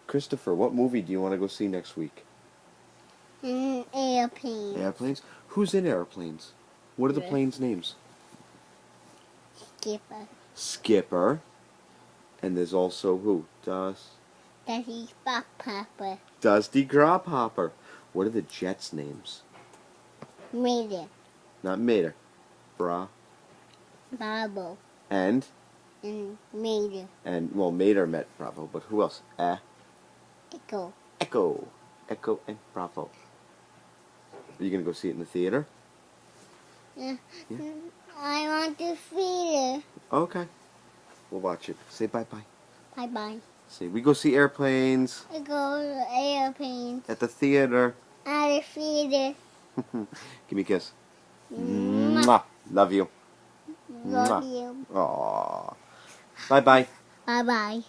Christopher, what movie do you want to go see next week? Airplane. Airplanes? Who's in airplanes? What are the Yeah. planes' names? Skipper. Skipper. And there's also who? Daddy's Papa. Dusty Grasshopper. What are the jets' names? Mater. Not Mater. Bravo. And Mater. well, Mater met Bravo, but who else? Echo. Echo. Echo and Bravo. Are you going to go see it in the theater? Yeah. Yeah. I want to see it. Okay. We'll watch it. Say bye-bye. Bye-bye. Say, we go see airplanes I go to airplanes. at the theater. I see it. Give me a kiss. Mwah. Mwah. Love you. Love you. Aww. Bye-bye. Bye-bye.